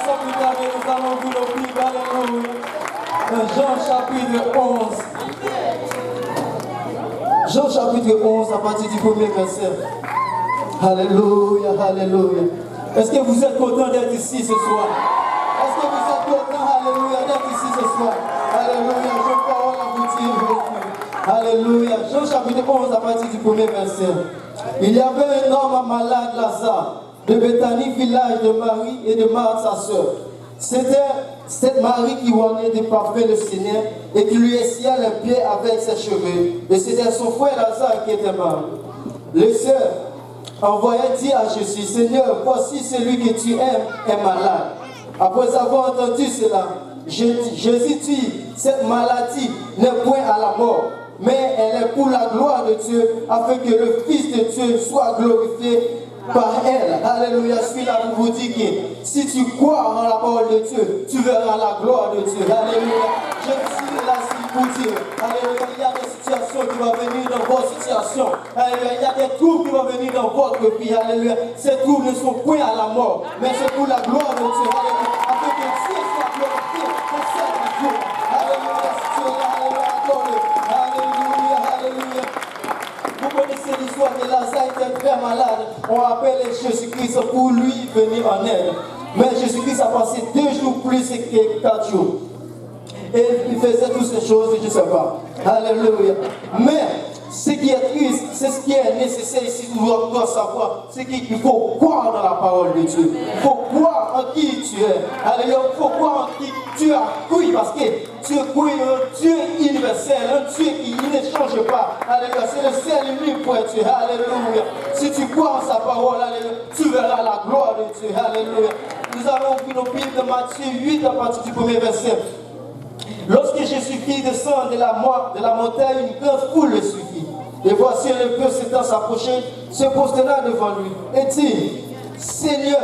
s'acclamer, nous allons vous le prier, alléluia. Jean chapitre 11. Jean chapitre 11 à partir du premier verset. Alléluia, alléluia. Est-ce que vous êtes content d'être ici ce soir? Est-ce que vous êtes content, alléluia, d'être ici ce soir? Alléluia, je parole à vous dire. Alléluia. Jean chapitre 11 à partir du premier verset. Il y avait un homme malade, Lazare, de Béthanie, village de Marie et de Marthe, sa sœur. C'était cette Marie qui oignait des parfums le Seigneur et qui lui essuyait les pieds avec ses cheveux. Et c'était son frère Lazare qui était mort. Les sœurs envoyaient dire à Jésus, Seigneur, voici celui que tu aimes est malade. Après avoir entendu cela, Jésus dit, cette maladie n'est point à la mort, mais elle est pour la gloire de Dieu, afin que le Fils de Dieu soit glorifié par elle. Alléluia. Je suis là pour vous dire que si tu crois en la parole de Dieu, tu verras la gloire de Dieu. Alléluia. Je suis là pour dire, alléluia, il y a des situations qui vont venir dans votre situation. Alléluia. Il y a des troubles qui vont venir dans votre vie. Alléluia. Ces troubles ne sont point à la mort, mais c'est pour la gloire de Dieu. Alléluia. Afin que Dieu soit glorifié pour cette vie. Alléluia. Si tu es là, alléluia, adore-le. Alléluia, alléluia. Vous connaissez l'histoire de Lazare était très malade. On appelle Jésus-Christ pour lui venir en aide. Mais Jésus-Christ a passé 2 jours plus que 4 jours. Et il faisait toutes ces choses, je ne sais pas. Alléluia. Mais ce qui est triste, c'est ce qui est nécessaire ici, nous devons savoir, c'est qu'il faut croire dans la parole de Dieu. Il faut croire en qui tu es. Alléluia. Il faut croire en qui tu as cru, parce que tu crois un Dieu universel, un Dieu qui ne change pas. Alléluia. C'est le seul unique pour Dieu. Alléluia. Si tu crois en sa parole, alléluia, tu verras la gloire de Dieu. Alléluia. Nous allons ouvrir nos Bibles de Matthieu 8 à partir du premier verset. Lorsque Jésus-Christ descend de la montagne, une grande foule le suivit. Et voici le peuple s'étant s'approcher, se prosterna devant lui et dit, Seigneur,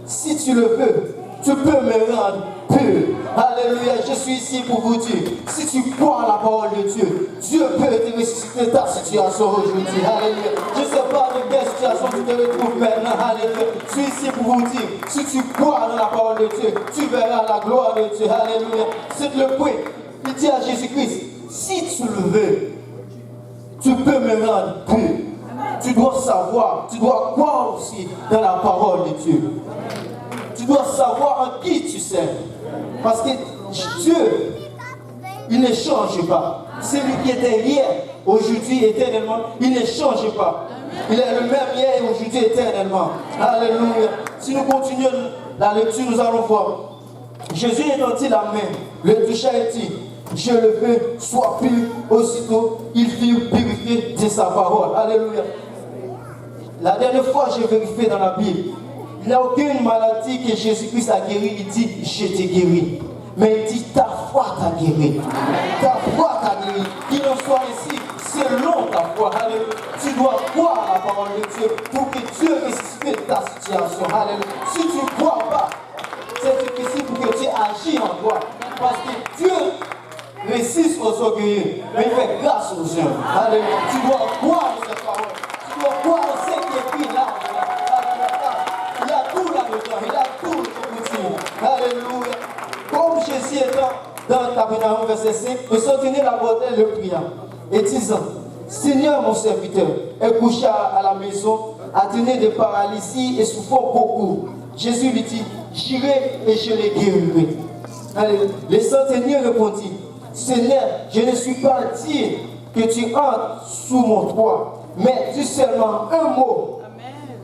si tu le veux, tu peux me rendre pur. Alléluia, je suis ici pour vous dire, si tu crois à la parole de Dieu, Dieu peut te ressusciter ta situation aujourd'hui. Alléluia. Je ne sais pas de quelle situation tu te retrouves maintenant. Alléluia. Je suis ici pour vous dire, si tu crois dans la parole de Dieu, tu verras la gloire de Dieu. Alléluia. C'est le point. Il dit à Jésus-Christ, si tu le veux, tu peux me rendre pur. Tu dois savoir, tu dois croire aussi dans la parole de Dieu. Tu dois savoir en qui tu sais. Parce que Dieu, il ne change pas. Celui qui était hier, aujourd'hui, éternellement, il ne change pas. Il est le même hier, aujourd'hui, éternellement. Alléluia. Si nous continuons la lecture, nous allons voir. Jésus étendit la main, le toucha et dit, je le veux, sois pur. Aussitôt, il fut purifié de sa parole. Alléluia. La dernière fois, j'ai vérifié dans la Bible. Il n'y a aucune maladie que Jésus-Christ a guéri. Il dit, je t'ai guéri. Mais il dit, ta foi t'a guéri. Ta foi t'a guéri. Qu'il en soit ici, selon ta foi. Alléluia. Tu dois croire à la parole de Dieu pour que Dieu ressuscite ta situation. Alléluia. Si tu ne crois pas, c'est difficile pour que Dieu agisse en toi. Parce que Dieu résiste aux orgueilleux, mais il fait grâce aux hommes. Alléluia. Tu dois croire à cette parole. Tu dois croire à ce qui est écrit là. Il a tout là-dedans. Il a tout pour dire. Alléluia. Comme Jésus étant dans Capernaum, verset 5, le centenier l'abordait le priant et disant, Seigneur mon serviteur est couché à la maison, atteint de paralysie et souffrant beaucoup. Jésus lui dit, j'irai et je les guérirai. Le centenier répondit, Seigneur, je ne suis pas digne que tu entres sous mon toit, mais dis seulement un mot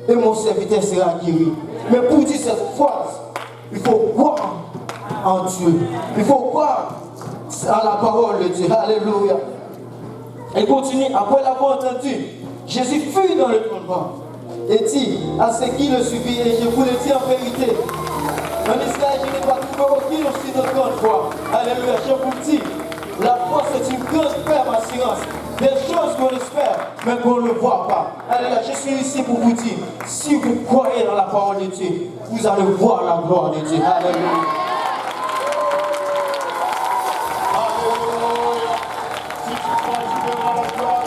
et mon serviteur sera guéri. Mais pour dire cette phrase, il faut croire en Dieu. Il faut croire à la parole de Dieu. Alléluia. Et continue, après l'avoir entendu, Jésus fut dans le tourment et dit à ceux qui le suivaient, et je vous le dis en vérité, en Israël, je n'ai pas trouvé aucune aussi de grande foi. Alléluia, je vous le dis, la foi c'est une grande ferme assurance. Des choses qu'on espère, mais qu'on ne voit pas. Alléluia, je suis ici pour vous dire, si vous croyez dans la parole de Dieu, vous allez voir la gloire de Dieu. Alléluia. Alléluia. Si tu crois, tu verras la gloire